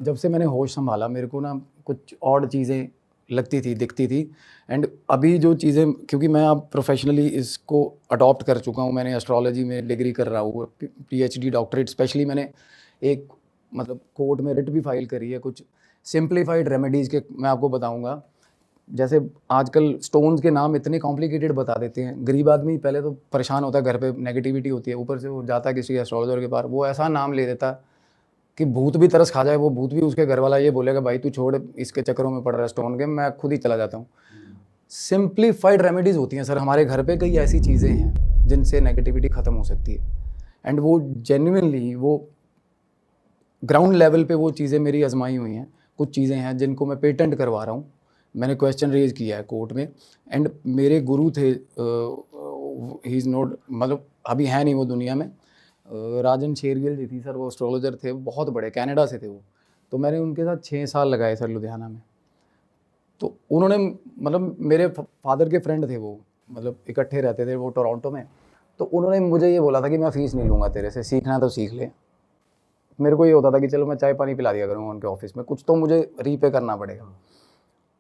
जब से मैंने होश संभाला मेरे को ना कुछ और चीज़ें लगती थी, दिखती थी। एंड अभी जो चीज़ें, क्योंकि मैं अब प्रोफेशनली इसको अडॉप्ट कर चुका हूँ, मैंने एस्ट्रोलॉजी में डिग्री कर रहा हूँ, पीएचडी डॉक्टरेट, स्पेशली मैंने एक मतलब कोर्ट में रिट भी फाइल करी है। कुछ सिंप्लीफाइड रेमेडीज़ के मैं आपको बताऊँगा। जैसे आजकल स्टोन्स के नाम इतने कॉम्प्लिकेटेड बता देते हैं, गरीब आदमी पहले तो परेशान होता है, घर पे नेगेटिविटी होती है, ऊपर से वो जाता है किसी एस्ट्रोलॉजर के पास, वो ऐसा नाम ले देता है कि भूत भी तरस खा जाए, वो भूत भी उसके घर वाला ये बोलेगा भाई तू छोड़ इसके चक्करों में पड़ रहा है स्टोन के, मैं खुद ही चला जाता हूँ। सिंप्लीफाइड रेमेडीज होती हैं सर हमारे घर पे, कई ऐसी चीज़ें हैं जिनसे नेगेटिविटी ख़त्म हो सकती है। एंड वो जेन्युइनली वो ग्राउंड लेवल पे वो चीज़ें मेरी आजमाई हुई हैं। कुछ चीज़ें हैं जिनको मैं पेटेंट करवा रहा हूँ, मैंने क्वेश्चन रेज किया है कोर्ट में। एंड मेरे गुरु थे, ही इज़ नॉट, मतलब अभी है नहीं वो दुनिया में, राजन शेरगिल जी थी सर, वो एस्ट्रोलॉजर थे, बहुत बड़े, कनाडा से थे वो। तो मैंने उनके साथ 6 साल लगाए सर लुधियाना में। तो उन्होंने, मतलब मेरे फादर के फ्रेंड थे वो, मतलब इकट्ठे रहते थे वो टोरंटो में। तो उन्होंने मुझे ये बोला था कि मैं फ़ीस नहीं लूँगा तेरे से, सीखना है तो सीख ले। मेरे को ये होता था कि चलो मैं चाय पानी पिला दिया करूँगा उनके ऑफिस में, कुछ तो मुझे रीपे करना पड़ेगा।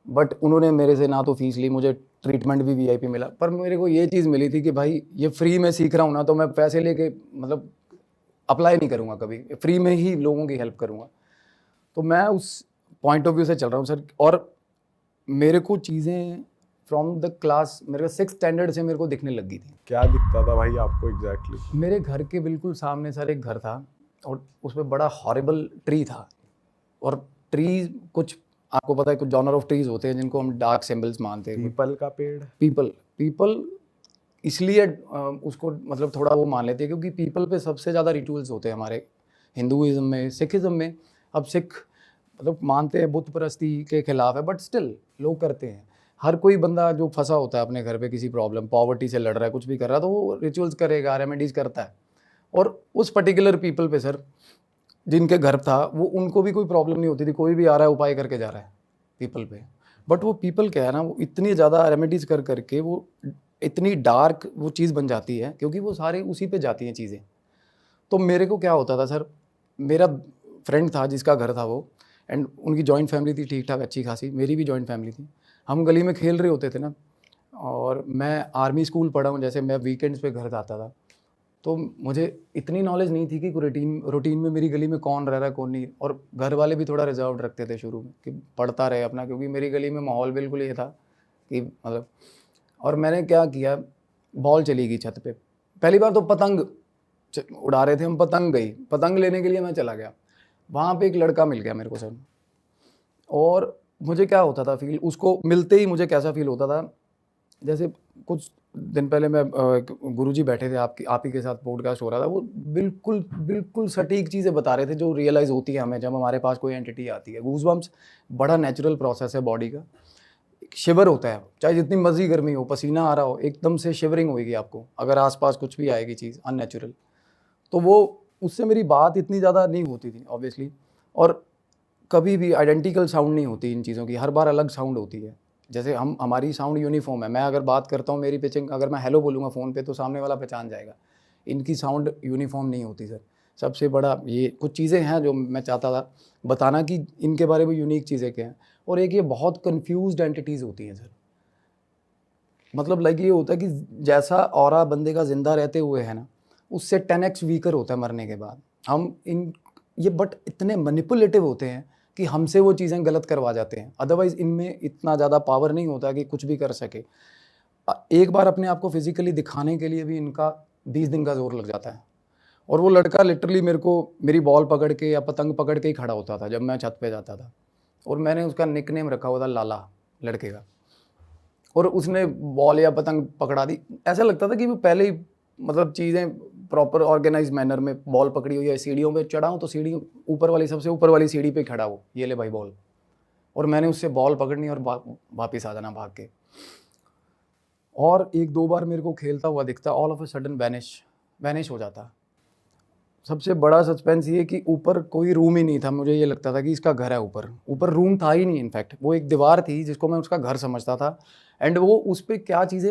बट उन्होंने मेरे से ना तो फीस ली, मुझे ट्रीटमेंट भी वीआईपी मिला, पर मेरे को ये चीज़ मिली थी कि भाई ये फ्री में सीख रहा हूँ ना, तो मैं पैसे लेके मतलब अप्लाई नहीं करूँगा कभी, फ्री में ही लोगों की हेल्प करूँगा। तो मैं उस पॉइंट ऑफ व्यू से चल रहा हूँ सर। और मेरे को चीज़ें फ्रॉम द क्लास, मेरे को 6th स्टैंडर्ड से मेरे को दिखने लग गई थी। क्या दिखता था भाई आपको एग्जैक्टली? मेरे घर के बिल्कुल सामने सर एक घर था, और उसमें बड़ा हॉरिबल ट्री था। और ट्री, कुछ आपको पता है कुछ जॉनर ऑफ ट्रीज होते हैं जिनको हम डार्क सिंबल्स मानते हैं। पीपल का पेड़? पीपल इसलिए उसको मतलब थोड़ा वो मान लेते हैं क्योंकि पीपल पे सबसे ज़्यादा रिचुअल्स होते हैं हमारे हिंदुइज्म में, सिखिज़्म में। अब सिख मतलब मानते हैं बुत परस्ती के खिलाफ है, बट स्टिल लोग करते हैं। हर कोई बंदा जो फंसा होता है अपने घर पे किसी प्रॉब्लम, पॉवर्टी से लड़ रहा है, कुछ भी कर रहा है, तो वो रिचुअल्स करेगा, रेमेडीज़ करता है। और उस पर्टिकुलर पीपल पे सर, जिनके घर था वो, उनको भी कोई प्रॉब्लम नहीं होती थी, कोई भी आ रहा है उपाय करके जा रहा है पीपल पे। बट वो पीपल क्या है ना, वो इतनी ज़्यादा रेमेडीज़ कर करके वो इतनी डार्क वो चीज़ बन जाती है, क्योंकि वो सारे उसी पे जाती हैं चीज़ें। तो मेरे को क्या होता था सर, मेरा फ्रेंड था जिसका घर था वो, एंड उनकी जॉइंट फैमिली थी ठीक ठाक अच्छी खासी, मेरी भी जॉइंट फैमिली थी। हम गली में खेल रहे होते थे ना, और मैं आर्मी स्कूल पढ़ा हूँ, जैसे मैं वीकेंड्स पे घर जाता था, तो मुझे इतनी नॉलेज नहीं थी कि रूटीन में मेरी गली में कौन रह रहा है कौन नहीं। और घर वाले भी थोड़ा रिजर्व रखते थे शुरू में कि पढ़ता रहे अपना, क्योंकि मेरी गली में माहौल बिल्कुल ये था कि मतलब। और मैंने क्या किया, बॉल चली गई छत पे, पहली बार तो पतंग उड़ा रहे थे हम, पतंग गई, पतंग लेने के लिए मैं चला गया, वहाँ पे एक लड़का मिल गया मेरे को सर। और मुझे क्या होता था फील, उसको मिलते ही मुझे कैसा फील होता था, जैसे कुछ दिन पहले मैं गुरुजी बैठे थे, आप ही के साथ पॉडकास्ट हो रहा था, वो बिल्कुल बिल्कुल सटीक चीज़ें बता रहे थे जो रियलाइज़ होती है हमें जब हमारे पास कोई एंटिटी आती है। गूज़बम्प्स बड़ा नेचुरल प्रोसेस है बॉडी का, शिवर होता है, चाहे जितनी मर्जी गर्मी हो, पसीना आ रहा हो, एकदम से शिवरिंग होगी आपको अगर आसपास कुछ भी आएगी चीज़ अननेचुरल। तो वो उससे मेरी बात इतनी ज़्यादा नहीं होती थी ऑब्वियसली, और कभी भी आइडेंटिकल साउंड नहीं होती इन चीज़ों की, हर बार अलग साउंड होती है। जैसे हमारी साउंड यूनिफॉर्म है, मैं अगर बात करता हूँ, मेरी पिचिंग अगर मैं हेलो बोलूँगा फ़ोन पे तो सामने वाला पहचान जाएगा। इनकी साउंड यूनिफॉर्म नहीं होती सर। सबसे बड़ा ये कुछ चीज़ें हैं जो मैं चाहता था बताना कि इनके बारे में यूनिक चीज़ें क्या हैं। और एक ये बहुत कन्फ्यूज्ड एंटिटीज़ होती हैं सर, मतलब लाइक ये होता है कि जैसा ऑरा बंदे का ज़िंदा रहते हुए है ना, उससे 10x वीकर होता है मरने के बाद। हम इन ये बट इतने मैनिपुलेटिव होते हैं कि हमसे वो चीज़ें गलत करवा जाते हैं। अदरवाइज़ इनमें इतना ज़्यादा पावर नहीं होता कि कुछ भी कर सके। एक बार अपने आप को फिज़िकली दिखाने के लिए भी इनका 20 दिन का ज़ोर लग जाता है। और वो लड़का लिटरली मेरे को मेरी बॉल पकड़ के या पतंग पकड़ के ही खड़ा होता था जब मैं छत पे जाता था, और मैंने उसका निकनेम रखा हुआ था लाला, लड़के का। और उसने बॉल या पतंग पकड़ा दी, ऐसा लगता था कि वो पहले ही मतलब चीज़ें प्रॉपर ऑर्गेनाइज मैनर में बॉल पकड़ी हुई है, सीढ़ियों पे चढ़ा हूँ तो सीढ़ी ऊपर वाली, सबसे ऊपर वाली सीढ़ी पे खड़ा हो, ये ले भाई बॉल, और मैंने उससे बॉल पकड़नी और वापस आ जाना भाग के। और 1-2 बार मेरे को खेलता हुआ दिखता, all of a sudden vanish हो जाता। सबसे बड़ा सस्पेंस ये कि ऊपर कोई रूम ही नहीं था, मुझे ये लगता था कि इसका घर है, ऊपर रूम था ही नहीं, इनफैक्ट वो एक दीवार थी जिसको मैं उसका घर समझता था। एंड वो उस पर क्या चीज़ें,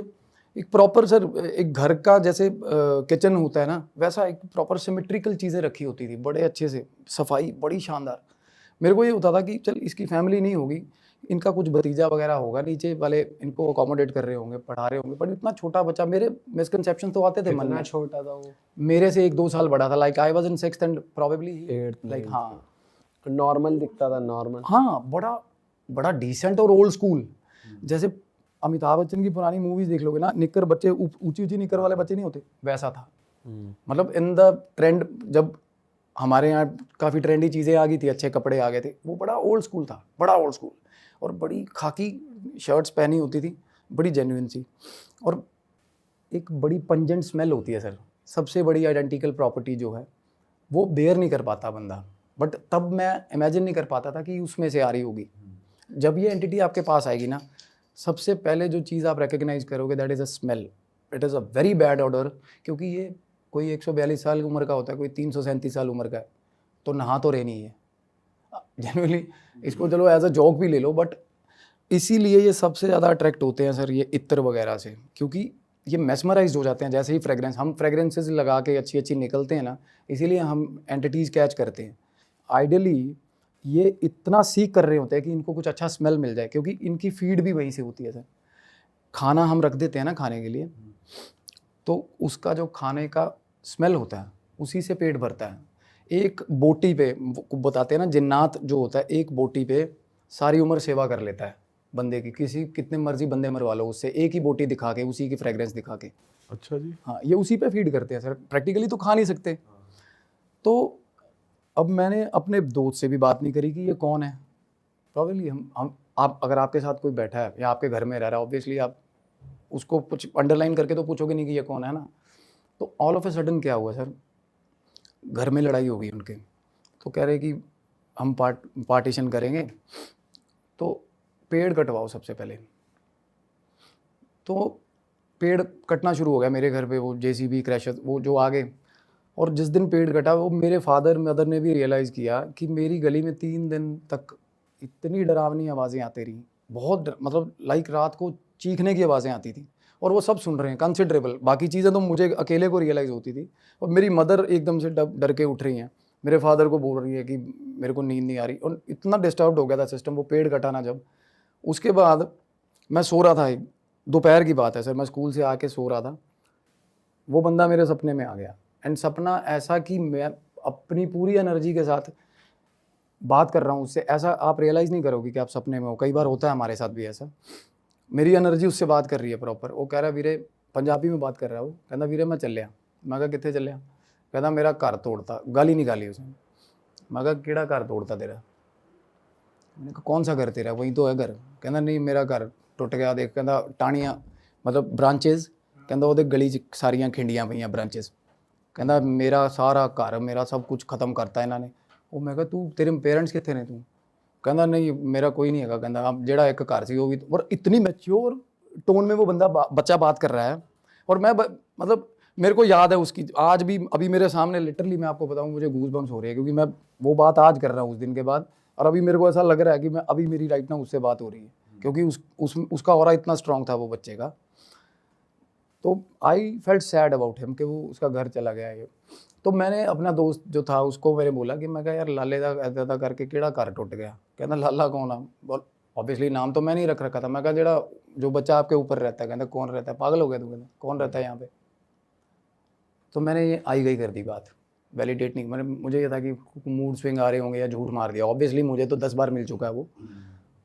एक प्रॉपर सर एक घर का जैसे किचन होता है ना, वैसा एक प्रॉपर सिमेट्रिकल चीज़ें रखी होती थी, बड़े अच्छे से, सफाई बड़ी शानदार। मेरे को ये होता था कि चल इसकी फैमिली नहीं होगी, इनका कुछ भतीजा वगैरह होगा, नीचे वाले इनको अकोमोडेट कर रहे होंगे, पढ़ा रहे होंगे, पर इतना छोटा बच्चा, मेरे मिसकंसेप्शन तो आते थे मन कितना में। छोटा था वो? मेरे से 1-2 साल बड़ा था, like I was in 6th and probably 8th, like, हाँ नॉर्मल दिखता था, नॉर्मल। हाँ, बड़ा बड़ा डिसेंट और ओल्ड स्कूल। जैसे अमिताभ बच्चन की पुरानी मूवीज देख लोगे ना, निक्कर बच्चे, ऊंची ऊंची निक्कर वाले बच्चे नहीं होते, वैसा था। मतलब इन द ट्रेंड, जब हमारे यहाँ काफ़ी ट्रेंडी चीज़ें आ गई थी, अच्छे कपड़े आ गए थे, वो बड़ा ओल्ड स्कूल था, बड़ा ओल्ड स्कूल। और बड़ी खाकी शर्ट्स पहनी होती थी, बड़ी जेन्युइन सी, और एक बड़ी पंजेंट स्मेल होती है सर। सबसे बड़ी आइडेंटिकल प्रॉपर्टी जो है वो बेयर नहीं कर पाता बंदा, बट तब मैं इमेजिन नहीं कर पाता था कि उसमें से आ रही होगी। जब ये एंटिटी आपके पास आएगी ना, सबसे पहले जो चीज़ आप रिकग्नाइज करोगे, that is a smell. It is a very bad order, क्योंकि ये कोई 142 साल उम्र का होता है, कोई 337 साल उम्र का है, तो नहा तो रहनी है जनरली। इसको चलो एज अ जोक भी ले लो, बट इसीलिए ये सबसे ज़्यादा अट्रैक्ट होते हैं सर ये इत्र वगैरह से, क्योंकि ये मेस्मराइज हो जाते हैं। जैसे ही फ्रेग्रेंस, हम फ्रेग्रेंसेस लगा के अच्छी अच्छी निकलते हैं ना, इसीलिए हम एंटिटीज़ कैच करते हैं। आइडियली ये इतना सीख कर रहे होते हैं कि इनको कुछ अच्छा स्मेल मिल जाए, क्योंकि इनकी फीड भी वहीं से होती है सर। खाना हम रख देते हैं ना खाने के लिए, तो उसका जो खाने का स्मेल होता है उसी से पेट भरता है। एक बोटी पे, बताते हैं ना जिन्नात जो होता है, एक बोटी पे सारी उम्र सेवा कर लेता है बंदे की, किसी कितने मर्जी बंदे मरवा लो उससे, एक ही बोटी दिखा के, उसी की फ्रेग्रेंस दिखा के। अच्छा जी। हाँ, ये उसी पे फीड करते हैं सर, प्रैक्टिकली तो खा नहीं सकते। तो अब मैंने अपने दोस्त से भी बात नहीं करी कि ये कौन है। प्रॉब्लली हम आप अगर आपके साथ कोई बैठा है या आपके घर में रह रहा है, ऑब्वियसली आप उसको कुछ अंडरलाइन करके तो पूछोगे नहीं कि ये कौन है ना। तो ऑल ऑफ ए सडन क्या हुआ सर, घर में लड़ाई हो गई उनके। तो कह रहे कि हम पार्टीशन करेंगे, तो पेड़ कटवाओ सबसे पहले। तो पेड़ कटना शुरू हो गया मेरे घर पे, वो जेसीबी क्रैशर वो जो आ गए। और जिस दिन पेड़ कटा, वो मेरे फादर मदर ने भी रियलाइज़ किया कि मेरी गली में 3 दिन तक इतनी डरावनी आवाज़ें आती रही, बहुत मतलब लाइक रात को चीखने की आवाज़ें आती थी, और वो सब सुन रहे हैं कंसिडरेबल। बाकी चीज़ें तो मुझे अकेले को रियलाइज़ होती थी, और मेरी मदर एकदम से डर के उठ रही हैं, मेरे फादर को बोल रही है कि मेरे को नींद नहीं आ रही, और इतना डिस्टर्ब हो गया था सिस्टम वो पेड़ कटाना जब। उसके बाद मैं सो रहा था, दोपहर की बात है सर, मैं स्कूल से आके सो रहा था, वो बंदा मेरे सपने में आ गया। एंड सपना ऐसा कि मैं अपनी पूरी एनर्जी के साथ बात कर रहा हूँ उससे, ऐसा आप रियलाइज़ नहीं करोगे कि आप सपने में हो। कई बार होता है हमारे साथ भी ऐसा, मेरी एनर्जी उससे बात कर रही है प्रॉपर। वो कह रहा है वीरे, पंजाबी में बात कर रहा है वो, कहता वीरे मैं चलिया। मैं कहा कितने चलिया? कहता मेरा घर तोड़ता, गाली निकाली उसने। मैं कहा केड़ा घर तोड़ता तेरा? मैंने कहा कौन सा घर तेरा, वही तो है घर। कहता नहीं मेरा घर टुट गया, देख कहता टाणियाँ मतलब ब्रांचेज, कहता वो गली च सारियाँ खिंडियाँ पईयां ब्रांचेज, कहता मेरा सारा घर मेरा सब कुछ खत्म करता इन्होंने। वो मैं कहा तू तेरे पेरेंट्स कितने ने तू? कहता नहीं मेरा कोई नहीं है, कहता अब जेड़ा एक घर सी वो भी। और इतनी मैच्योर टोन में वो बंदा बच्चा बात कर रहा है, और मैं मतलब मेरे को याद है उसकी आज भी, अभी मेरे सामने लिटरली मैं आपको बताऊं मुझे गूज बम्स हो रही है, क्योंकि मैं वो बात आज कर रहा हूँ उस दिन के बाद, और अभी मेरे को ऐसा लग रहा है कि मैं अभी मेरी राइट ना उससे बात हो रही है, क्योंकि उसका ऑरा इतना स्ट्रांग था वो बच्चे का। तो I felt sad about him कि वो उसका घर चला गया ये। तो मैंने अपना दोस्त जो था उसको मैंने बोला कि मैं कहा यार लाले दा ऐदा करके केड़ा घर टुट गया? कहता लाला कौन आ? बोल ऑब्वियसली नाम तो मैं नहीं रख रखा था। मैं कहा जेड़ा जो बच्चा आपके ऊपर रहता है। कहता कौन रहता है? पागल हो गया तू? कहता कौन रहता है यहाँ पे? तो मैंने ये आई गई कर दी बात, वैलिडेट नहीं। मैंने मुझे ये था कि मूड स्विंग आ रहे होंगे या झूठ मार दिया, ऑब्वियसली मुझे तो 10 बार मिल चुका है वो,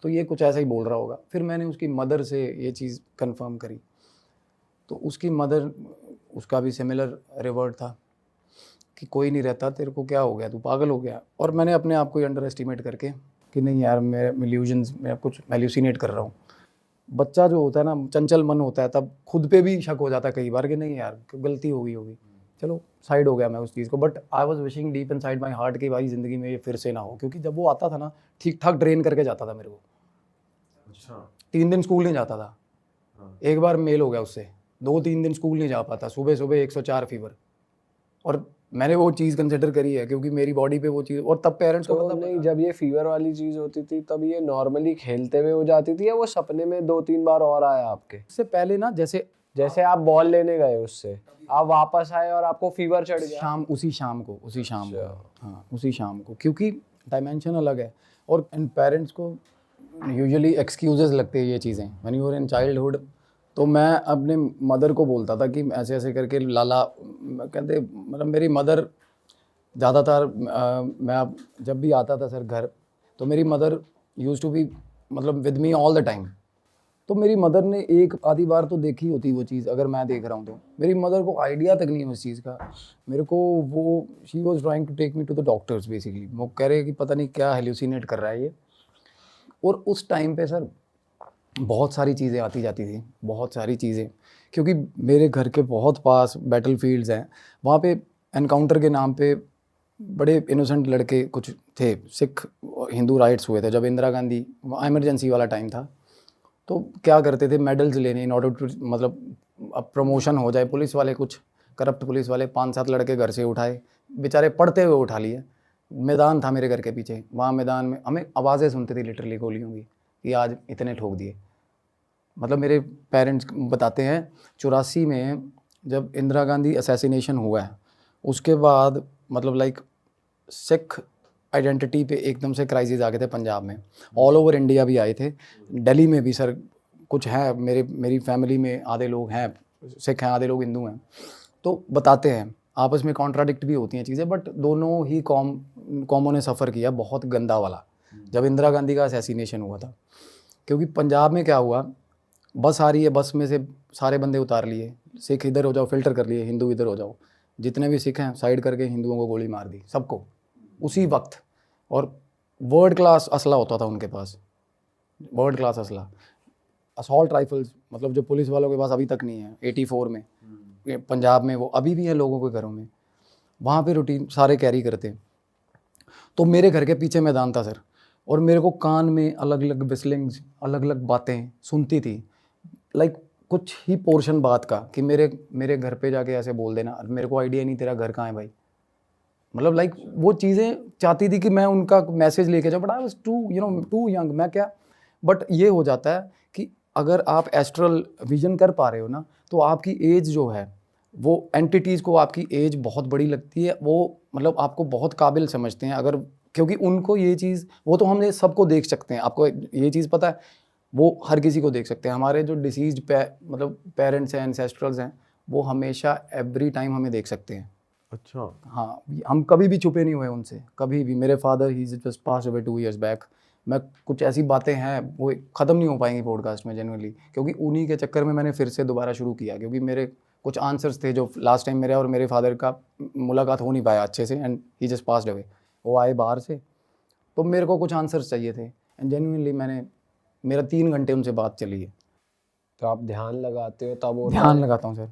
तो ये कुछ ऐसा ही बोल रहा होगा। फिर मैंने उसकी मदर से ये चीज़ कंफर्म करी, तो उसकी मदर, उसका भी सिमिलर रिवर्ट था कि कोई नहीं रहता, तेरे को क्या हो गया, तू पागल हो गया। और मैंने अपने आप को ही अंडर एस्टिमेट करके कि नहीं यार मैं इल्यूजन्स में कुछ एल्यूसिनेट कर रहा हूँ। बच्चा जो होता है ना, चंचल मन होता है, तब खुद पे भी शक हो जाता है कई बार कि नहीं यार गलती हो गई होगी, चलो साइड हो गया मैं उस चीज़ को। But I was wishing deep in side my heart कि भाई ज़िंदगी में ये फिर से ना हो, क्योंकि जब वो आता था ना ठीक ठाक ड्रेन करके जाता था मेरे को। अच्छा 3 दिन स्कूल नहीं जाता था, एक बार मेल हो गया उससे, 2-3 दिन स्कूल नहीं जा पाता, सुबह सुबह 104 फीवर। और मैंने वो चीज़ कंसिडर करी है क्योंकि मेरी बॉडी पे वो चीज़, और तब पेरेंट्स को तो पता नहीं, जब ये फीवर वाली चीज होती थी तब ये नॉर्मली खेलते हुए हो जाती थी, या वो सपने में 2-3 बार और आया आपके? इससे पहले ना, जैसे आप बॉल लेने गए, उससे आप वापस आए और आपको फीवर चढ़ गया? उसी शाम को हाँ उसी शाम को, क्योंकि डायमेंशन अलग है। और इन पेरेंट्स को यूजुअली एक्सक्यूजेस लगते हैं ये चीज़ें when you are in childhood. तो मैं अपने मदर को बोलता था कि ऐसे ऐसे करके लाला, कहते मतलब मेरी मदर ज़्यादातर मैं अब जब भी आता था सर घर, तो मेरी मदर यूज़ टू बी मतलब with me all the time. तो मेरी मदर ने एक आधी बार तो देखी होती वो चीज़, अगर मैं देख रहा हूँ तो मेरी मदर को आइडिया तक नहीं है उस चीज़ का। मेरे को वो she was trying to take me to the doctors basically. वो कह रहे कि पता नहीं क्या हेल्यूसिनेट कर रहा है ये। और उस टाइम पे सर बहुत सारी चीज़ें आती जाती थी, बहुत सारी चीज़ें, क्योंकि मेरे घर के बहुत पास बैटल फील्ड्स हैं। वहाँ पे एनकाउंटर के नाम पे बड़े इनोसेंट लड़के कुछ थे, सिख हिंदू राइट्स हुए थे जब इंदिरा गांधी इमरजेंसी वाला टाइम था। तो क्या करते थे, मेडल्स लेने इन ऑर्डर टू, मतलब अब प्रमोशन हो जाए, पुलिस वाले कुछ करप्ट पुलिस वाले 5-7 लड़के घर से उठाए, बेचारे पढ़ते हुए उठा लिए। मैदान था मेरे घर के पीछे, वहाँ मैदान में हमें आवाज़ें सुनती थी लिटरली गोलियों की कि आज इतने ठोक दिए। मतलब मेरे पेरेंट्स बताते हैं 84 में जब इंदिरा गांधी असैसिनेशन हुआ है, उसके बाद मतलब लाइक सिख आइडेंटिटी पे एकदम से क्राइसिस आ गए थे पंजाब में। ऑल ओवर इंडिया भी आए थे, दिल्ली में भी सर कुछ है, मेरी फैमिली में आधे लोग हैं सिख हैं, आधे लोग हिंदू हैं। तो बताते हैं आपस में कॉन्ट्राडिक्ट भी होती हैं चीज़ें, बट दोनों ही कॉमों ने सफ़र किया बहुत गंदा वाला जब इंदिरा गांधी का असैसिनेशन हुआ था। क्योंकि पंजाब में क्या हुआ, बस आ रही है, बस में से सारे बंदे उतार लिए, सिख इधर हो जाओ, फिल्टर कर लिए, हिंदू इधर हो जाओ, जितने भी सिख हैं साइड करके हिंदुओं को गोली मार दी सबको उसी वक्त। और वर्ल्ड क्लास असला होता था उनके पास, वर्ल्ड क्लास असला, असॉल्ट राइफल्स, मतलब जो पुलिस वालों के पास अभी तक नहीं है। 84 में पंजाब में वो अभी भी है लोगों के घरों में, वहाँ पे रूटीन सारे कैरी करते। तो मेरे घर के पीछे मैदान था सर, और मेरे को कान में अलग अलग विस्लिंग्स, अलग अलग बातें सुनती थी, लाइक कुछ ही पोर्शन बात का कि मेरे घर पे जाके ऐसे बोल देना, मेरे को आइडिया नहीं तेरा घर कहाँ है भाई। मतलब लाइक वो चीज़ें चाहती थी कि मैं उनका मैसेज लेके जाऊँ, but I was too young, मैं क्या। बट ये हो जाता है कि अगर आप एस्ट्रल विजन कर पा रहे हो ना, तो आपकी एज जो है वो एंटिटीज़ को आपकी एज बहुत बड़ी लगती है, वो मतलब आपको बहुत काबिल समझते हैं अगर, क्योंकि उनको ये चीज़, वो तो हमने सबको देख सकते हैं, आपको ये चीज़ पता है, वो हर किसी को देख सकते हैं। हमारे जो डिसीज्ड मतलब पेरेंट्स हैं, एंसेस्ट्रल्स हैं, वो हमेशा एवरी टाइम हमें देख सकते हैं। अच्छा। हाँ, हम कभी भी छुपे नहीं हुए उनसे, कभी भी। मेरे फादर ही जस्ट पास अवे 2 years बैक। मैं कुछ ऐसी बातें हैं वो ख़त्म नहीं हो पाएंगी पॉडकास्ट में जनरली, क्योंकि उन्हीं के चक्कर में मैंने फिर से दोबारा शुरू किया, क्योंकि मेरे कुछ आंसर्स थे जो लास्ट टाइम मेरे और मेरे फादर का मुलाकात हो नहीं पाया अच्छे से, and he just passed away. वो आए बाहर से, तो मेरे को कुछ आंसर्स चाहिए थे, एंड जेन्युइनली मेरा 3 घंटे उनसे बात चली है। तो आप ध्यान लगाते हो तब होता ध्यान है? लगाता हूँ सर,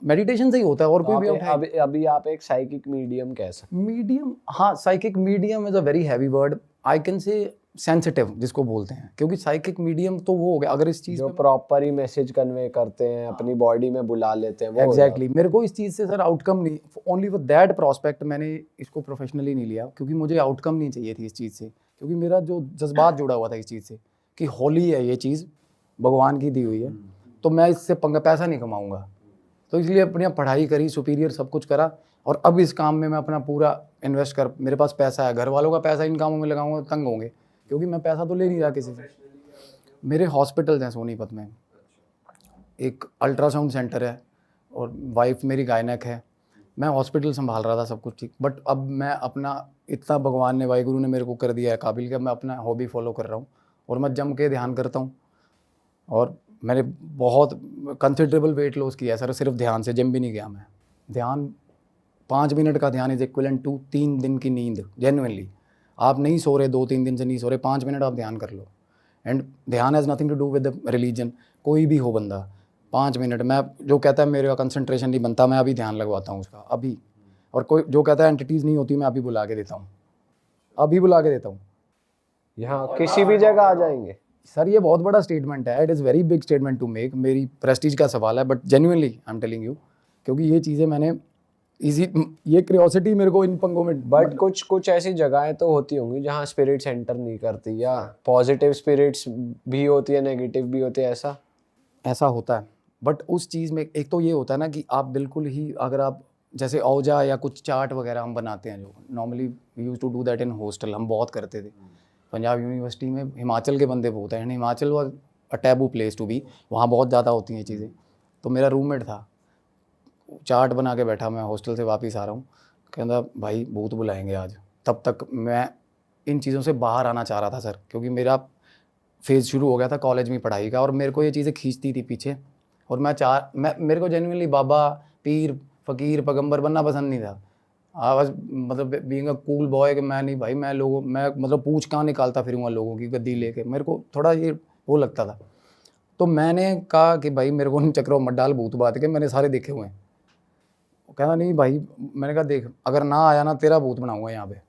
मेडिटेशन से ही होता है, और कोई भी तो उठाए। अभी आप एक साइकिक मीडियम कह सकते मीडियम, हाँ, psychic medium is a very heavy word, I can say sensitive जिसको बोलते हैं, क्योंकि साइकिक मीडियम तो वो हो गया अगर इस हो, चीज़ जो में प्रॉपर ही मैसेज कन्वे करते हैं, अपनी बॉडी में बुला लेते हैं, वो हो एग्जैक्टली मेरे को इस चीज़ से सर आउटकम नहीं, ओनली फॉर दैट प्रोस्पेक्ट मैंने इसको प्रोफेशनली नहीं लिया, क्योंकि मुझे आउटकम नहीं चाहिए थी इस चीज़ से, क्योंकि मेरा जो जज्बात जुड़ा हुआ था इस चीज़ से कि होली है ये चीज़, भगवान की दी हुई है, तो मैं इससे पैसा नहीं कमाऊँगा। तो इसलिए अपनी पढ़ाई करी, सुपीरियर सब कुछ करा, और अब इस काम में मैं अपना पूरा इन्वेस्ट कर, मेरे पास पैसा है, घर वालों का पैसा इन कामों में लगाऊंगा तो तंग होंगे, क्योंकि मैं पैसा तो ले नहीं रहा किसी से। मेरे हॉस्पिटल्स हैं सोनीपत में, एक अल्ट्रासाउंड सेंटर है, और वाइफ मेरी गायनक है। मैं हॉस्पिटल संभाल रहा था, सब कुछ ठीक, बट अब मैं अपना इतना भगवान ने, वाहिगुरु ने मेरे को कर दिया है काबिल कि मैं अपना हॉबी फॉलो कर रहा हूँ, और मैं जम के ध्यान करता हूँ। और मैंने बहुत कंसिडरेबल वेट लॉस किया है सर, सिर्फ ध्यान से, जिम भी नहीं गया मैं। ध्यान 5 मिनट का ध्यान इज इक्विवेलेंट टू 3 दिन की नींद। जेन्युइनली आप नहीं सो रहे, 2-3 दिन से नहीं सो रहे, 5 मिनट आप ध्यान कर लो। एंड ध्यान has nothing to do with the religion, कोई भी हो बंदा, 5 मिनट, मैं जो कहता है मेरा कंसंट्रेशन नहीं बनता, मैं अभी ध्यान लगवाता हूँ उसका अभी। और कोई जो कहता है एंटिटीज़ नहीं होती, मैं अभी बुला के देता हूँ, अभी बुला के देता हूँ। यहाँ किसी भी जगह आ जाएंगे? सर ये बहुत बड़ा स्टेटमेंट है, it is very big statement to make, मेरी प्रेस्टीज का सवाल है, but genuinely I am telling you, क्योंकि ये चीज़ें मैंने ये क्यूरियोसिटी मेरे को इन पंगों में। बट कुछ ऐसी जगहें तो होती होंगी जहाँ स्पिरिट सेंटर नहीं करती, या पॉजिटिव स्पिरिट्स भी होती है, नेगेटिव भी होती है, ऐसा ऐसा होता है, बट उस चीज़ में एक तो ये होता है ना कि आप बिल्कुल ही, अगर आप जैसे औजा या कुछ चाट वगैरह हम बनाते हैं, जो normally we use to do that in hostel, हम बहुत करते थे पंजाब यूनिवर्सिटी में। हिमाचल के बंदे बहुत हैं, and Himachal was a taboo place to be, वहाँ बहुत ज़्यादा होती हैं चीज़ें। तो मेरा रूममेट था, चाट बना के बैठा, मैं हॉस्टल से वापस आ रहा हूँ, कहता भाई भूत बुलाएंगे आज। तब तक मैं इन चीज़ों से बाहर आना चाह रहा था सर, क्योंकि मेरा फेज़ शुरू हो गया था कॉलेज में पढ़ाई का, और मेरे को ये चीज़ें खींचती थी पीछे। और मैं मेरे को जेन्युइनली बाबा, पीर, फ़कीर, पैगंबर बनना पसंद नहीं था। आई वाज मतलब बीइंग अ कूल बॉय कि मैं नहीं भाई, मैं मतलब पूछ कहाँ निकालता फिरूँगा लोगों की गद्दी लेके, मेरे को थोड़ा ये वो लगता था। तो मैंने कहा कि भाई मेरे को इन चक्रों में मत डाल भूत बात के, मैंने सारे देखे हुए हैं। वो कहना नहीं भाई, मैंने कहा देख अगर ना आया ना तेरा भूत बनाऊंगा यहाँ पे,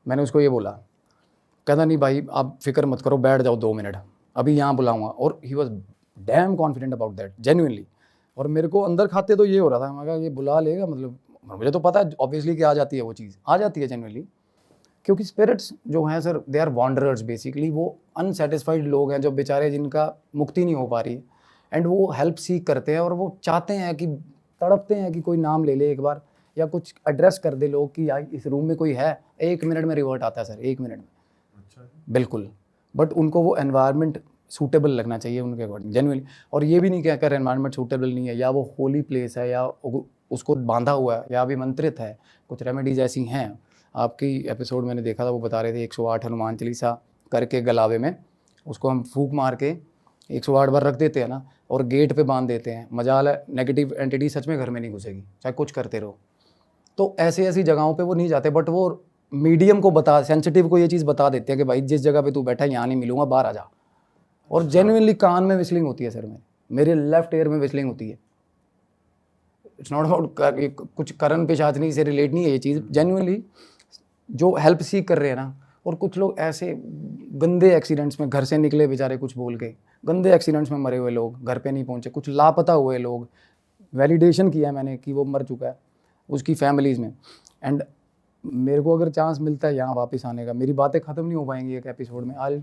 मैंने उसको ये बोला। कहता नहीं भाई आप फिक्र मत करो, बैठ जाओ 2 मिनट, अभी यहाँ बुलाऊंगा। और he was damn confident about that genuinely. और मेरे को अंदर खाते तो ये हो रहा था, मैं कहा ये बुला लेगा, मतलब मुझे तो पता है ऑब्वियसली कि आ जाती है, वो चीज़ आ जाती है जेन्युइनली। क्योंकि स्पिरिट्स जो हैं sir, they are wanderers basically, वो अनसेटिस्फाइड लोग हैं जो बेचारे, जिनका मुक्ति नहीं हो पा रही है, एंड वो हेल्प सीख करते हैं, और वो चाहते हैं कि, तड़पते हैं कि कोई नाम ले ले एक बार, या कुछ एड्रेस कर दे लोग कि यार इस रूम में कोई है। 1 मिनट में रिवर्ट आता है सर, 1 मिनट में। अच्छा। बिल्कुल। बट उनको वो एनवायरनमेंट सूटेबल लगना चाहिए उनके अकॉर्डिंग जेन्युइनली। और ये भी नहीं कहकर एनवायरनमेंट सूटेबल नहीं है, या वो होली प्लेस है, या उसको बांधा हुआ है, या अभिमंत्रित है। कुछ रेमेडीज़ ऐसी हैं, आपकी एपिसोड मैंने देखा था, वो बता रहे थे 108 हनुमान चालीसा करके गलावे में, उसको हम फूंक मार के 108 बार रख देते हैं ना, और गेट पे बांध देते हैं। मजाल है, नेगेटिव एंटिटी सच में घर में नहीं घुसेगी, चाहे कुछ करते रहो। तो ऐसी जगहों पे वो नहीं जाते, बट वो मीडियम को सेंसिटिव को ये चीज़ बता देते हैं कि भाई जिस जगह पे तू बैठा है यहाँ नहीं मिलूंगा, बाहर आ जा। और जेन्युइनली कान में विस्लिंग होती है सर, मेरे लेफ्ट ईयर में विस्लिंग होती है। इट्स नॉट अबाउट कुछ करण पिशाचनी से रिलेट नहीं है ये चीज़, जेन्युइनली जो हेल्प सीख कर रहे हैं ना। और कुछ लोग ऐसे गंदे एक्सीडेंट्स में घर से निकले बेचारे कुछ बोल के, गंदे एक्सीडेंट्स में मरे हुए लोग, घर पे नहीं पहुँचे, कुछ लापता हुए लोग, वैलिडेशन किया है मैंने कि वो मर चुका है उसकी फैमिलीज़ में। एंड मेरे को अगर चांस मिलता है यहाँ वापस आने का, मेरी बातें ख़त्म नहीं हो पाएंगी एक एपिसोड में आज,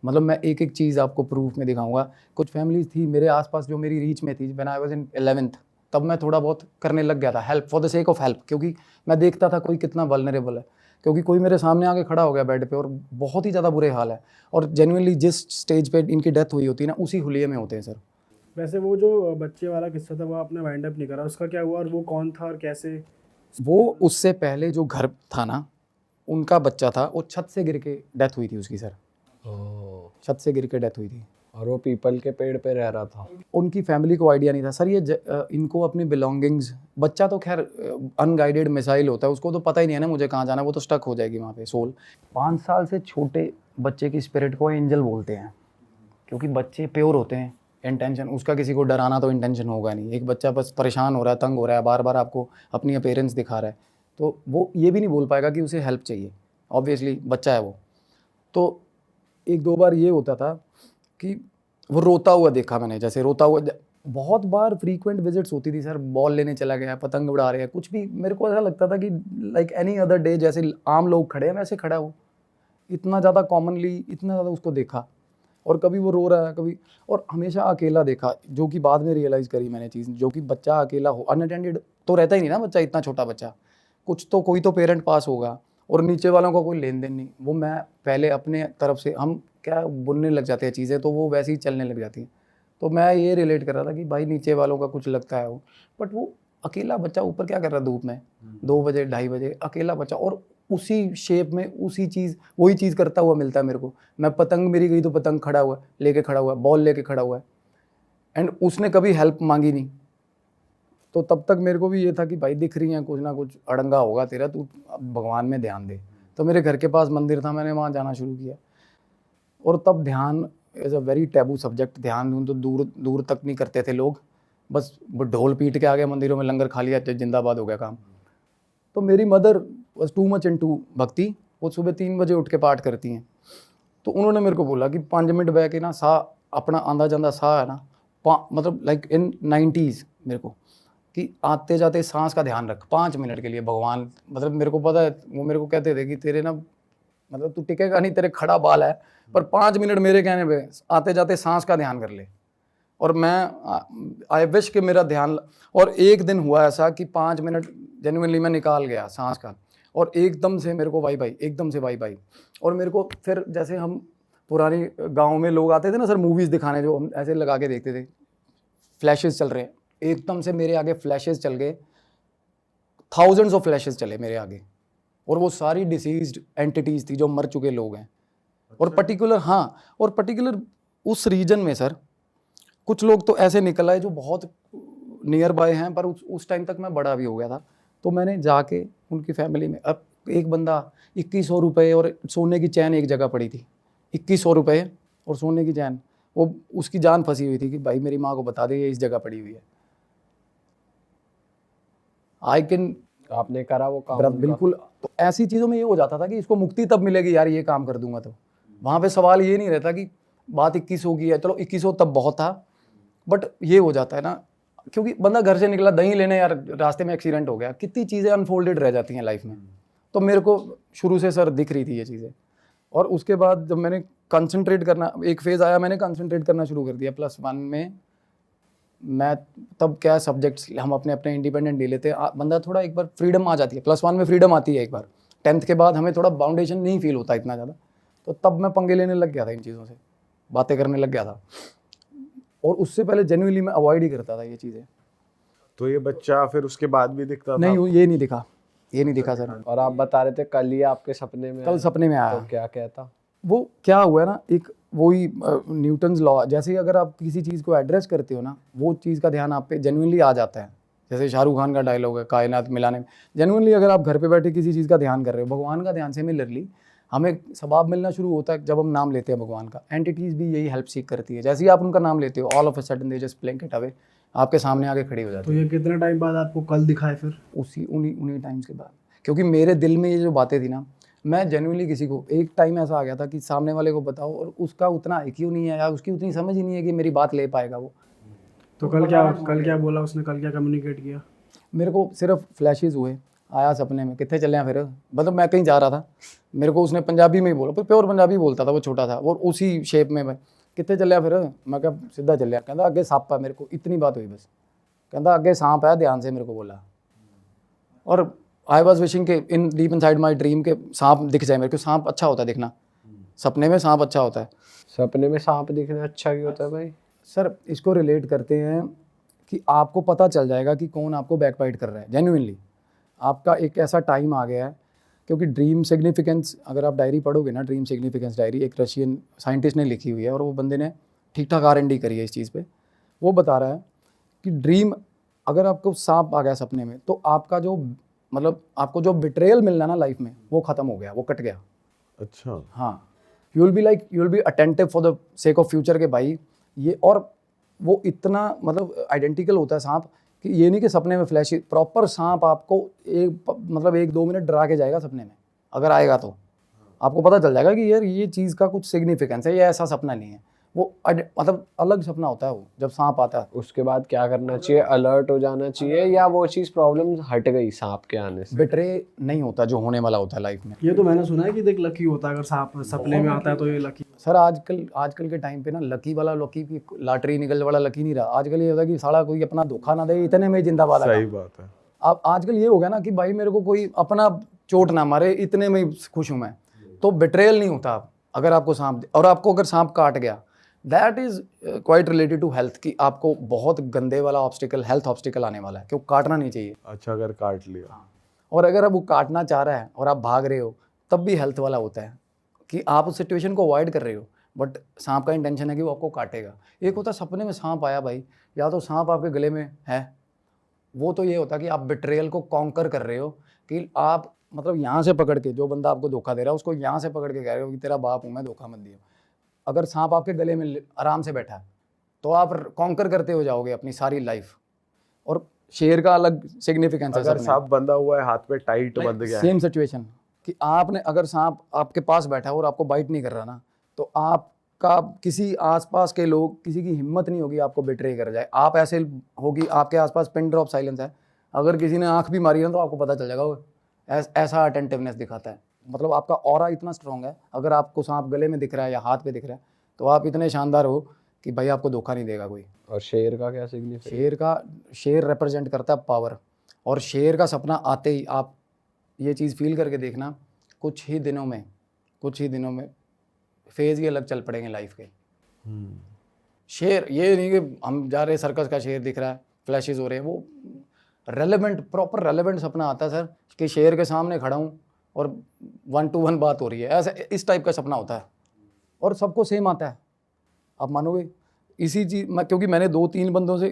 मतलब मैं एक एक चीज़ आपको प्रूफ में दिखाऊंगा। कुछ फैमिलीज़ थी मेरे आसपास जो मेरी रीच में थी, when I was in 11th, तब मैं थोड़ा बहुत करने लग गया था help for the sake of help, क्योंकि मैं देखता था कोई कितना वल्नरेबल है। क्योंकि कोई मेरे सामने आके खड़ा हो गया बेड पे और बहुत ही ज़्यादा बुरे हाल है, और जेन्युइनली जिस स्टेज पे इनकी डेथ हुई होती है ना, उसी हुलिये में होते हैं सर। वैसे वो जो बच्चे वाला किस्सा था वो आपने वाइंड अप नहीं करा, उसका क्या हुआ और वो कौन था और कैसे? वो उससे पहले जो घर था ना, उनका बच्चा था, वो छत से गिर के डेथ हुई थी उसकी सर, छत से गिर के डेथ हुई थी। और वो पीपल के पेड़ पे रह रहा था। उनकी फैमिली को आइडिया नहीं था सर, ये इनको अपनी बिलोंगिंग्स, बच्चा तो खैर अनगाइडेड मिसाइल होता है, उसको तो पता ही नहीं है ना मुझे कहाँ जाना है, वो तो स्टक हो जाएगी वहाँ पे सोल। 5 साल से छोटे बच्चे की स्पिरिट को एंजल बोलते हैं, क्योंकि बच्चे प्योर होते हैं। इंटेंशन उसका किसी को डराना तो इंटेंशन होगा नहीं। एक बच्चा बस परेशान हो रहा है, तंग हो रहा है, बार बार आपको अपनी अपीयरेंस दिखा रहा है, तो वो ये भी नहीं बोल पाएगा कि उसे हेल्प चाहिए, ऑब्वियसली बच्चा है वो। तो 1-2 बार ये होता था कि वो रोता हुआ देखा मैंने, जैसे रोता हुआ बहुत बार फ्रीक्वेंट विजिट्स होती थी सर, बॉल लेने चला गया, पतंग उड़ा रहे हैं, कुछ भी। मेरे को ऐसा लगता था कि लाइक एनी अदर डे, जैसे आम लोग खड़े हैं वैसे खड़ा हो, इतना ज़्यादा कॉमनली, इतना ज़्यादा उसको देखा। और कभी वो रो रहा है, कभी, और हमेशा अकेला देखा, जो कि बाद में रियलाइज़ करी मैंने चीज़, जो कि बच्चा अकेला हो, अनअटेंडेड तो रहता ही नहीं ना बच्चा, इतना छोटा बच्चा, कुछ तो कोई तो पेरेंट पास होगा, और नीचे वालों का कोई लेन देन नहीं। वो मैं पहले अपने तरफ से, हम क्या बुनने लग जाते हैं चीज़ें, तो वो वैसे ही चलने लग जाती हैं। तो मैं ये रिलेट कर रहा था कि भाई नीचे वालों का कुछ लगता है वो, बट वो अकेला बच्चा ऊपर क्या कर रहा है धूप में, 2 बजे 2:30 बजे, अकेला बच्चा, और उसी शेप में उसी चीज़, वही चीज़ करता हुआ मिलता है मेरे को। मैं पतंग मेरी गई तो पतंग खड़ा हुआ है, लेके खड़ा हुआ है, बॉल लेके खड़ा हुआ है, एंड उसने कभी हेल्प मांगी नहीं। तो तब तक मेरे को भी ये था कि भाई दिख रही हैं, कुछ ना कुछ अड़ंगा होगा तेरा, तू भगवान में ध्यान दे। तो मेरे घर के पास मंदिर था, मैंने वहाँ जाना शुरू किया। और तब ध्यान is a very taboo subject, ध्यान तो दूर दूर तक नहीं करते थे लोग, बस ढोल पीट के आ गए मंदिरों में, लंगर खा लिया, जिंदाबाद हो गया काम। तो मेरी mother was too much into भक्ति, वो सुबह 3 बजे उठ के पाठ करती हैं। तो उन्होंने मेरे को बोला कि 5 मिनट बैठ के ना सा अपना आंदा जांदा सा है ना, मतलब लाइक इन 90s मेरे को, कि आते जाते सांस का ध्यान रख 5 मिनट के लिए भगवान, मतलब मेरे को पता है वो मेरे को कहते थे कि तेरे ना, मतलब तू टिकेगा नहीं, तेरे खड़ा बाल है, पर 5 मिनट मेरे कहने पे आते जाते सांस का ध्यान कर ले। और मैं आई विश कि मेरा ध्यान, और एक दिन हुआ ऐसा कि 5 मिनट जेन्युइनली मैं निकाल गया सांस का, और एकदम से मेरे को वाई एकदम से वाई, और मेरे को फिर जैसे हम पुरानी गांव में लोग आते थे ना सर मूवीज़ दिखाने, जो हम ऐसे लगा के देखते थे, फ्लैशेस चल रहे हैं, एकदम से मेरे आगे फ्लैशेस चल गए, थाउजेंड्स ऑफ फ्लैशेस चले मेरे आगे, और वो सारी डिसीज्ड एंटिटीज़ थी जो मर चुके लोग हैं। और पर्टिकुलर उस रीजन में सर कुछ लोग तो ऐसे निकल आए जो बहुत नियर बाय हैं, पर उस टाइम तक मैं बड़ा भी हो गया था। तो मैंने जाके उनकी फैमिली में, अब एक बंदा 2100 रुपये और सोने की चैन एक जगह पड़ी थी, 2100 रुपये और सोने की चैन, वो उसकी जान फंसी हुई थी कि भाई मेरी माँ को बता दे ये इस जगह पड़ी हुई है। आई कैन, आपने करा वो काम उनका? बिल्कुल। तो ऐसी चीज़ों में ये हो जाता था कि इसको मुक्ति तब मिलेगी यार ये काम कर दूंगा, तो वहाँ पे सवाल ये नहीं रहता कि बात 2100 की है, चलो 2100 तब बहुत था, बट ये हो जाता है ना, क्योंकि बंदा घर से निकला दही लेने, यार रास्ते में एक्सीडेंट हो गया, कितनी चीज़ें अनफोल्डेड रह जाती हैं लाइफ में। तो मेरे को शुरू से सर दिख रही थी ये चीज़ें, और उसके बाद जब मैंने कंसंट्रेट करना, एक फेज़ आया, मैंने कंसंट्रेट करना शुरू कर दिया +1 में। मैं तब क्या सब्जेक्ट्स हम अपने अपने इंडिपेंडेंट ले लेते हैं, बंदा थोड़ा एक बार फ्रीडम आ जाती है, +1 में फ्रीडम आती है एक बार, 10th के बाद हमें थोड़ा बाउंडेशन नहीं फील होता इतना ज़्यादा, तो तब मैं पंगे लेने लग गया था, इन चीज़ों से बातें करने लग गया था, और उससे पहले जेन्युइनली मैं अवॉइड ही करता था ये चीज़ें। तो ये बच्चा फिर उसके बाद भी दिखता था? नहीं, ये नहीं दिखा सर। और आप बता रहे थे कल ही आपके सपने में कल आया। सपने में आया। तो क्या कहता? वो क्या हुआ ना, एक वही न्यूटन्स लॉ, जैसे ही अगर आप किसी चीज़ को एड्रेस करते हो ना, वो चीज़ का ध्यान आप पे जेन्युइनली आ जाता है। जैसे शाहरुख खान का डायलॉग है कायनात मिलाने में, जेन्युइनली अगर आप घर पे बैठे किसी चीज़ का ध्यान कर रहे हो, भगवान का ध्यान, सिमिलरली हमें सवाब मिलना शुरू होता है जब हम नाम लेते हैं भगवान का। एंटिटीज़ भी यही हेल्प सीख करती है, जैसे ही आप उनका नाम लेते हो, all of a sudden they just blink it away, आपके सामने आके खड़ी हो जाती तो ये कितने टाइम बाद आपको कल दिखाए फिर? है उन्हीं टाइम्स के बाद। क्योंकि मेरे दिल में ये जो बातें थी ना, मैं जेन्युइनली किसी को, एक टाइम ऐसा आ गया था कि सामने वाले को बताओ और उसका उतना IQ नहीं है या उसकी उतनी समझ ही नहीं है कि मेरी बात ले पाएगा वो। तो कल क्या बोला उसने, कल क्या कम्युनिकेट किया? मेरे को सिर्फ फ्लैशेस हुए, आया सपने में, कितने चले हैं फिर, मतलब मैं कहीं जा रहा था, मेरे को उसने पंजाबी में ही बोला, प्योर पंजाबी बोलता था, वो छोटा था, और उसी शेप में, मैं कितने चले हैं फिर, मैं क्या सीधा चलिया, कहता अगे सांप है, मेरे को इतनी बात हुई बस, कहता अगे सांप है, ध्यान से मेरे को बोला। और आई वॉज विशिंग के इन deep in side my dream के सांप दिख जाए मेरे को। सांप अच्छा होता है दिखना, सपने में सांप अच्छा होता है। सपने में सांप दिखना अच्छा क्यों होता है भाई? सर इसको रिलेट करते हैं कि आपको पता चल जाएगा कि कौन आपको बैकबाइट कर रहा है, जेन्युइनली आपका एक ऐसा टाइम आ गया है। क्योंकि ड्रीम सिग्निफिकेंस, अगर आप डायरी पढ़ोगे ना, ड्रीम सिग्निफिकेंस डायरी एक रशियन साइंटिस्ट ने लिखी हुई है, और वो बंदे ने ठीक ठाक R&D करी है इस चीज़ पे। वो बता रहा है कि ड्रीम, अगर आपको सांप आ गया सपने में, तो आपका जो, मतलब आपको जो बिट्रेयल मिलना ना लाइफ में, वो ख़त्म हो गया, वो कट गया। अच्छा। हाँ, you will be attentive for the sake of future के भाई ये। और वो इतना मतलब आइडेंटिकल होता है सांप कि ये नहीं कि सपने में फ्लैश, प्रॉपर सांप आपको मतलब 1-2 मिनट डरा के जाएगा सपने में, अगर आएगा तो आपको पता चल जाएगा कि यार ये चीज़ का कुछ सिग्निफिकेंस है, ये ऐसा सपना नहीं है, वो मतलब अलग सपना होता है वो जब सांप आता है। उसके बाद क्या करना चाहिए? अलर्ट हो जाना चाहिए, या वो चीज़ प्रॉब्लम हट गई सांप के आने से? बिट्रे नहीं होता जो होने वाला होता है लाइफ में। ये तो मैंने सुना है कि देख लकी होता है, अगर सांप सपने में आता है तो ये लकी। सर आजकल के टाइम पे ना लकी की लॉटरी निकलने वाला लकी नहीं रहा। आजकल ये होता है कि साला कोई अपना धोखा ना दे, इतने में जिंदाबाद सही बात है। अब आजकल ये हो गया ना कि भाई मेरे को कोई अपना चोट ना मारे, इतने में ही खुश हूँ मैं, तो बिट्रेयल नहीं होता। अगर आपको सांप, और आपको अगर सांप काट गया, that is quite related to health, कि आपको बहुत गंदे वाला ऑब्स्टिकल, हेल्थ ऑब्स्टिकल आने वाला है, क्यों काटना नहीं चाहिए। अच्छा, अगर काट लिया। और अगर आप वो काटना चाह रहा है और आप भाग रहे हो, तब भी हेल्थ वाला होता है कि आप उस सिचुएशन को अवॉइड कर रहे हो, बट सांप का इंटेंशन है कि वो आपको काटेगा। एक होता है सपने में सांप आया भाई, या तो सांप आपके गले में है, वो तो ये होता है कि आप बिट्रेयल को कॉन्कर कर रहे हो, कि आप मतलब यहाँ से पकड़ के, जो बंदा आपको धोखा दे रहा है उसको यहाँ से पकड़ के कह रहे हो कि तेरा बाप हूँ मैं, धोखा मत दियो। अगर सांप आपके गले में आराम से बैठा है तो आप कॉन्कर करते हो जाओगे अपनी सारी लाइफ। और शेर का अलग सिग्निफिकेंस है। अगर सांप बंधा हुआ है, हाथ पे टाइट बंध गया है, सेम सिचुएशन कि आपने, अगर सांप आपके पास बैठा है और आपको बाइट नहीं कर रहा ना, तो आपका किसी आसपास के लोग, किसी की हिम्मत नहीं होगी आपको बिट्रे कर जाए। आप ऐसे होगी, आपके आसपास पिन ड्रॉप साइलेंस है, अगर किसी ने आंख भी मारी ना तो आपको पता चल जाएगा। वो ऐसा अटेंटिवनेस दिखाता है, मतलब आपका ऑरा इतना स्ट्रॉन्ग है। अगर आपको सांप गले में दिख रहा है या हाथ पे दिख रहा है, तो आप इतने शानदार हो कि भाई आपको धोखा नहीं देगा कोई। और शेर का क्या सिग्निफिकेंस? शेर रिप्रेजेंट करता है पावर, और शेर का सपना आते ही आप ये चीज़ फील करके देखना, कुछ ही दिनों में फेज़ ही अलग चल पड़ेंगे लाइफ के। शेर ये नहीं कि हम जा रहे हैं सर्कस का शेर दिख रहा है, फ्लैशेस हो रहे हैं, वो प्रॉपर रेलेवेंट सपना आता है सर कि शेर के सामने खड़ा हूँ और 1 to 1 बात हो रही है, ऐसे इस टाइप का सपना होता है और सबको सेम आता है। आप मानोगे इसी चीज़ क्योंकि मैंने 2-3 बंदों से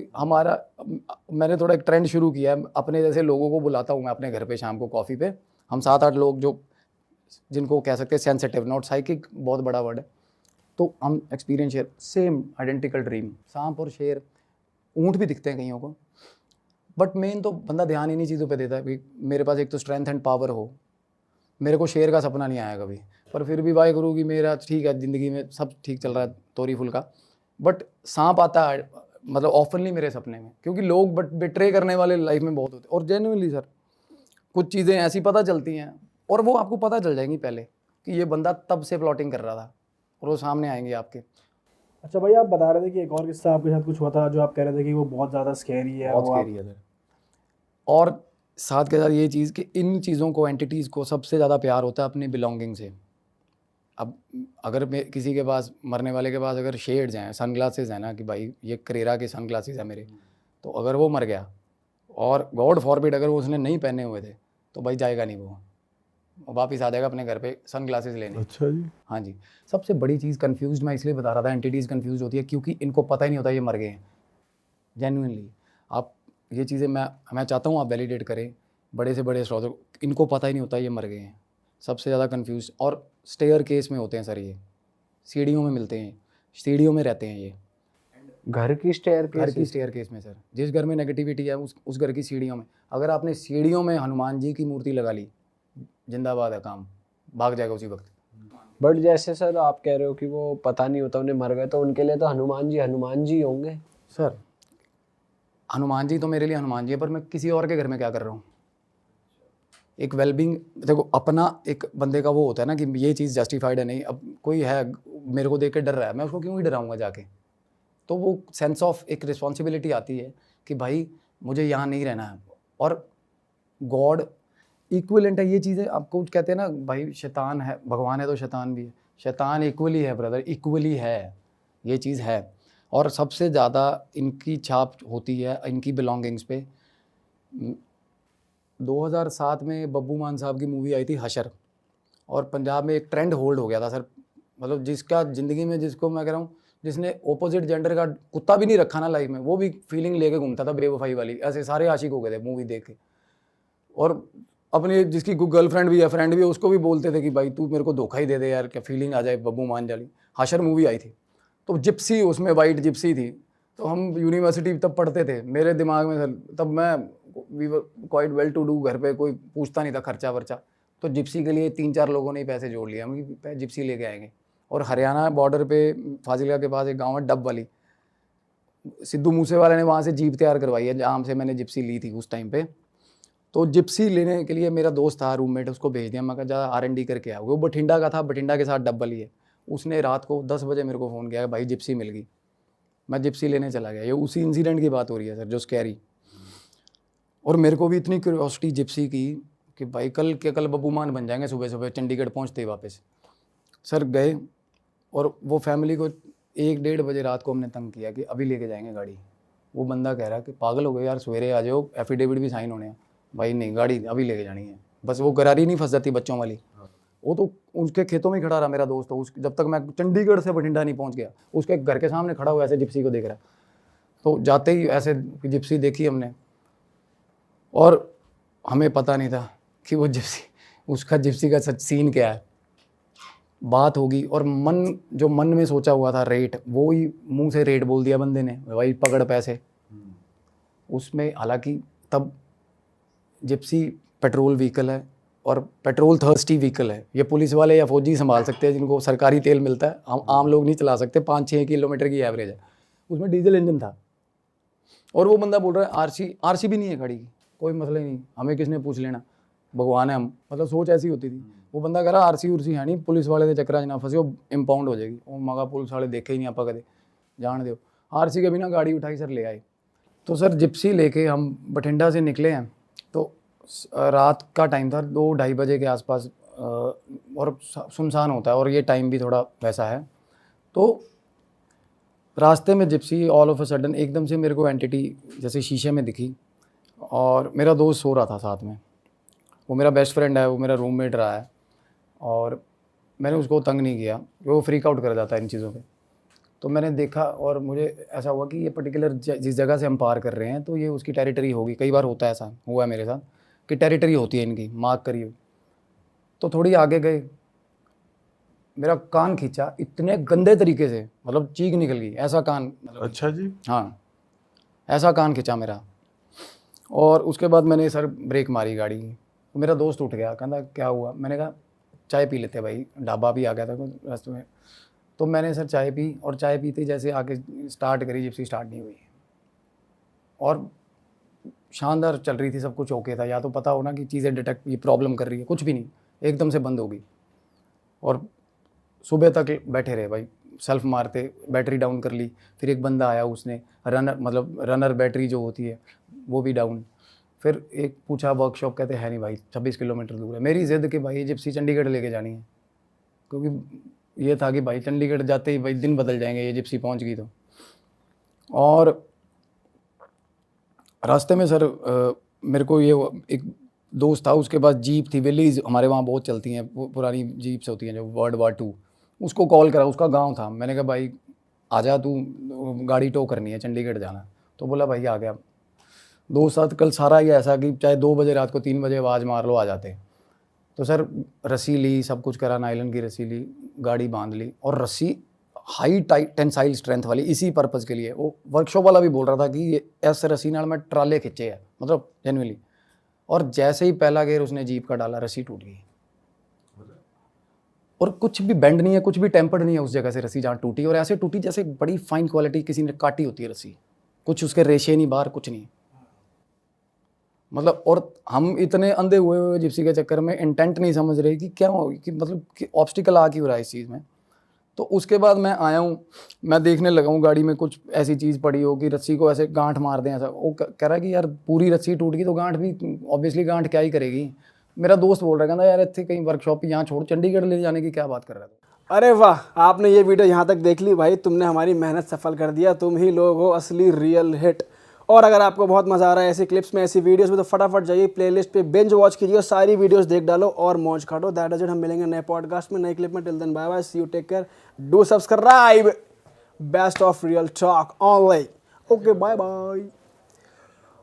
मैंने थोड़ा एक ट्रेंड शुरू किया है, अपने जैसे लोगों को बुलाता हूँ मैं अपने घर पे शाम को कॉफ़ी पे, हम 7-8 लोग जो जिनको कह सकते हैं सेंसिटिव, नॉट साइकिक, बहुत बड़ा वर्ड है, तो हम experience share, same identical dream. सांप और शेर, ऊँट भी दिखते हैं कईयों को, बट मेन तो बंदा ध्यान इन्हीं चीज़ों पे देता है कि मेरे पास एक तो स्ट्रेंथ एंड पावर हो। मेरे को शेर का सपना नहीं आया कभी, पर फिर भी वाहेगुरु की मेरा ठीक है, ज़िंदगी में सब ठीक चल रहा है तोरी फुल का, बट सांप आता है मतलब ऑफनली मेरे सपने में, क्योंकि लोग बट बिट्रे करने वाले लाइफ में बहुत होते हैं। और जेन्युइनली सर कुछ चीज़ें ऐसी पता चलती हैं और वो आपको पता चल जाएंगी पहले कि ये बंदा तब से प्लॉटिंग कर रहा था, और वो सामने आएंगे आपके। अच्छा भाई, आप बता रहे थे कि एक और किस्सा आपके साथ कुछ हुआ था जो आप कह रहे थे कि वो बहुत ज़्यादा स्कैरी है। बहुत स्कैरी है सर। और साथ के साथ ये चीज़ कि इन चीज़ों को, एंटिटीज़ को सबसे ज़्यादा प्यार होता है अपनी बिलोंगिंग से। अब अगर किसी के पास, मरने वाले के पास अगर शेड्स हैं, सनग्लासेस हैं ना, कि भाई ये करेरा के सनग्लासेस हैं मेरे, तो अगर वो मर गया और गॉड फॉरबिड अगर वो उसने नहीं पहने हुए थे तो भाई जाएगा नहीं, वो वापस आ जाएगा अपने घर पे सनग्लासेस लेने। अच्छा जी। हाँ जी। सबसे बड़ी चीज़ कन्फ्यूज मैं इसलिए बता रहा था, एंटिटीज़ कन्फ्यूज होती है क्योंकि इनको पता ही नहीं होता ये मर गए हैं। जेन्युइनली आप ये चीज़ें मैं चाहता हूँ आप वैलिडेट करें, बड़े से बड़े स्ट्रॉ, इनको पता ही नहीं होता ये मर गए हैं। सबसे ज़्यादा कंफ्यूज और स्टेयर केस में होते हैं सर, ये सीढ़ियों में मिलते हैं, सीढ़ियों में रहते हैं ये। घर की स्टेयर केस में सर, जिस घर में नेगेटिविटी है उस घर की सीढ़ियों में। अगर आपने सीढ़ियों में हनुमान जी की मूर्ति लगा ली, जिंदाबाद है, काम भाग जाएगा उसी वक्त। बट जैसे सर आप कह रहे हो कि वो पता नहीं होता उन्हें मर गए, तो उनके लिए तो हनुमान जी होंगे सर। हनुमान जी तो मेरे लिए हनुमान जी है, पर मैं किसी और के घर में क्या कर रहा हूँ। एक वेलबींग देखो, अपना एक बंदे का वो होता है ना कि ये चीज़ जस्टिफाइड है नहीं। अब कोई है मेरे को देख के डर रहा है, मैं उसको क्यों ही डराऊंगा जाके। तो वो सेंस ऑफ एक रिस्पॉन्सिबिलिटी आती है कि भाई मुझे यहाँ नहीं रहना है। और गॉड इक्विवेलेंट है, ये चीज़ें आपको कहते हैं ना भाई, शैतान है, भगवान है तो शैतान भी है। शैतान इक्वली है ब्रदर, इक्वली है, ये चीज़ है। और सबसे ज़्यादा इनकी छाप होती है इनकी बिलोंगिंग्स पे। 2007 में बब्बू मान साहब की मूवी आई थी हशर, और पंजाब में एक ट्रेंड होल्ड हो गया था सर। मतलब जिसका ज़िंदगी में, जिसको मैं कह रहा हूँ, जिसने ऑपोजिट जेंडर का कुत्ता भी नहीं रखा ना लाइफ में, वो भी फीलिंग लेके घूमता था बेवफाई वाली। ऐसे सारे आशिक हो गए थे मूवी देख के। और अपने जिसकी गर्लफ्रेंड भी है, फ्रेंड भी है, उसको भी बोलते थे कि भाई तू मेरे को धोखा ही दे दे यार, क्या फीलिंग आ जाए बब्बू मान जाली। हशर मूवी आई थी, तो जिप्सी उसमें वाइट जिप्सी थी। तो हम यूनिवर्सिटी तब पढ़ते थे, मेरे दिमाग में सर तब मैं we were quite well to do, घर पे कोई पूछता नहीं था खर्चा वर्चा। तो जिप्सी के लिए 3-4 लोगों ने पैसे जोड़ लिए, हम जिप्सी लेके आएंगे। और हरियाणा बॉर्डर पे फाजिलका के पास एक गांव है डब वाली, सिद्धू मूसेवाला ने वहाँ से जीप तैयार करवाई है जहाँ से मैंने जिप्सी ली थी उस टाइम पे। तो जिप्सी लेने के लिए मेरा दोस्त था रूममेट, उसको भेज दिया। मैं कहा जा R&D करके आओ। वो बठिंडा का था, बठिंडा के साथ डब वाली है। उसने रात को 10 बजे मेरे को फ़ोन किया भाई जिप्सी मिल गई। मैं जिप्सी लेने चला गया। ये उसी इंसिडेंट की बात हो रही है सर जो स्कैरी। और मेरे को भी इतनी क्यूरियोसिटी जिप्सी की कि भाई कल बब्बू मान बन जाएंगे। सुबह सुबह चंडीगढ़ पहुंचते ही वापस सर गए, और वो फैमिली को 1-1:30 बजे रात को हमने तंग किया कि अभी लेके जाएंगे गाड़ी। वो बंदा कह रहा है कि पागल हो गए यार, सवेरे आ जाओ, एफिडेविट भी साइन होने हैं। भाई नहीं, गाड़ी अभी लेके जानी है। बस वो गरारी नहीं फंस जाती बच्चों वाली। वो तो उसके खेतों में खड़ा रहा मेरा दोस्त। तो जब तक मैं चंडीगढ़ से बठिंडा नहीं पहुंच गया, उसके घर के सामने खड़ा हुआ ऐसे जिप्सी को देख रहा। तो जाते ही ऐसे जिप्सी देखी हमने, और हमें पता नहीं था कि वो जिप्सी, उसका जिप्सी का सच सीन क्या है। बात होगी और जो मन में सोचा हुआ था रेट, वो ही मुंह से रेट बोल दिया बंदे ने, भाई पकड़ पैसे। उसमें हालांकि तब जिप्सी पेट्रोल व्हीकल है और पेट्रोल थर्स्टी व्हीकल है। ये पुलिस वाले या फौजी संभाल सकते हैं जिनको सरकारी तेल मिलता है, हम आम लोग नहीं चला सकते। 5-6 किलोमीटर की एवरेज है। उसमें डीजल इंजन था, और वो बंदा बोल रहा है आरसी भी नहीं है गाड़ी की, कोई मसला ही नहीं, हमें किसने पूछ लेना, भगवान है हम। मतलब सोच ऐसी होती थी। वो बंदा कह रहा आरसी है नहीं, पुलिस वाले के चक्कर ना फंसे, वो इम्पाउंड हो जाएगी। वो मगा पुलिस वाले देखे ही नहीं आप कदे। जान दो। आरसी के बिना गाड़ी उठाई सर ले आए। तो सर जिप्सी लेके हम बठिंडा से निकले हैं, तो रात का टाइम था 2-2:30 बजे के आसपास, और सुनसान होता है और ये टाइम भी थोड़ा वैसा है। तो रास्ते में Gypsy all of a sudden एकदम से मेरे को एंटिटी जैसे शीशे में दिखी, और मेरा दोस्त सो रहा था साथ में, वो मेरा बेस्ट फ्रेंड है, वो मेरा रूममेट रहा है, और मैंने उसको तंग नहीं किया, वो फ्रीक आउट कर जाता है इन चीज़ों पे। तो मैंने देखा और मुझे ऐसा हुआ कि ये पर्टिकुलर जिस जगह से हम पार कर रहे हैं तो ये उसकी टेरिटरी होगी। कई बार होता है, ऐसा हुआ है मेरे साथ कि टेरिटरी होती है इनकी, मार्क करी हुई। तो थोड़ी आगे गए, मेरा कान खींचा इतने गंदे तरीके से, मतलब चीख निकल गई, ऐसा कान, मतलब अच्छा जी। हाँ ऐसा कान खींचा मेरा। और उसके बाद मैंने सर ब्रेक मारी गाड़ी की, तो मेरा दोस्त उठ गया, कहता क्या हुआ। मैंने कहा चाय पी लेते भाई, ढाबा भी आ गया था रास्ते में। तो मैंने सर चाय पी, और चाय पीते जैसे आके स्टार्ट करी, जिप्सी स्टार्ट नहीं हुई, और शानदार चल रही थी, सब कुछ ओके था। या तो पता हो ना कि चीज़ें डिटेक्ट, ये प्रॉब्लम कर रही है, कुछ भी नहीं, एकदम से बंद हो गई। और सुबह तक बैठे रहे भाई, सेल्फ मारते, बैटरी डाउन कर ली। फिर एक बंदा आया, उसने रनर बैटरी जो होती है वो भी डाउन। फिर एक पूछा वर्कशॉप, कहते है नहीं भाई, 26 किलोमीटर दूर है। मेरी ज़िद कि भाई जिप्सी चंडीगढ़ लेके जानी है, क्योंकि ये था कि भाई चंडीगढ़ जाते ही भाई दिन बदल जाएंगे, ये जिप्सी पहुंच गई तो। और रास्ते में सर मेरे को ये एक दोस्त था, उसके पास जीप थी, विलीज हमारे वहाँ बहुत चलती हैं, वो पुरानी जीप्स होती हैं जो WW2। उसको कॉल करा, उसका गांव था। मैंने कहा भाई आजा, तू गाड़ी टो करनी है, चंडीगढ़ जाना। तो बोला भाई आ गया। दोस्त साथ कल सारा ही ऐसा कि चाहे 2 बजे रात को, 3 बजे आवाज़ मार लो, आ जाते। तो सर रस्सी ली, सब कुछ करा, नायलन की रस्सी ली, गाड़ी बांध ली, और रस्सी हाई टेंसाइल स्ट्रेंथ वाली, इसी पर्पज़ के लिए। वो वर्कशॉप वाला भी बोल रहा था कि ये ऐसे रस्सी नाल मैं ट्राले खिंचे है, मतलब जेन्युइनली। और जैसे ही पहला गेयर उसने जीप का डाला, रस्सी टूट गई, और कुछ भी बेंड नहीं है, कुछ भी टेम्पर्ड नहीं है उस जगह से रस्सी जहाँ टूटी। और ऐसे टूटी जैसे बड़ी फाइन क्वालिटी किसी ने काटी होती है रस्सी, कुछ उसके रेशे नहीं बाहर, कुछ नहीं, मतलब। और हम इतने अंधे हुए जिप्सी के चक्कर में इंटेंट नहीं समझ रहे कि क्या हो, कि मतलब कि ऑब्स्टिकल आ क्यों रहा है इस चीज़ में। तो उसके बाद मैं आया हूँ, मैं देखने लगा हूँ गाड़ी में कुछ ऐसी चीज़ पड़ी हो कि रस्सी को ऐसे गांठ मार दें, ऐसा। वो कह रहा है कि यार पूरी रस्सी टूट गई तो गांठ भी, ऑब्वियसली गांठ क्या ही करेगी। मेरा दोस्त बोल रहा है, कहना यार इतने कहीं वर्कशॉप यहाँ छोड़, चंडीगढ़ ले जाने की क्या बात कर रहा है। अरे वाह, आपने ये वीडियो यहाँ तक देख ली भाई, तुमने हमारी मेहनत सफल कर दिया। तुम ही लोग हो असली रियल हिट। और अगर आपको बहुत मज़ा आ रहा है ऐसी क्लिप्स में, ऐसी वीडियोस में, तो फटाफट जाइए प्लेलिस्ट पे, बिंज वॉच कीजिए और सारी वीडियोस देख डालो और मौज काटो। That is it. हम मिलेंगे नए पॉडकास्ट में, नई क्लिप में। Till then bye bye, see you, take care, do subscribe. Best of real talk online. Okay, bye bye.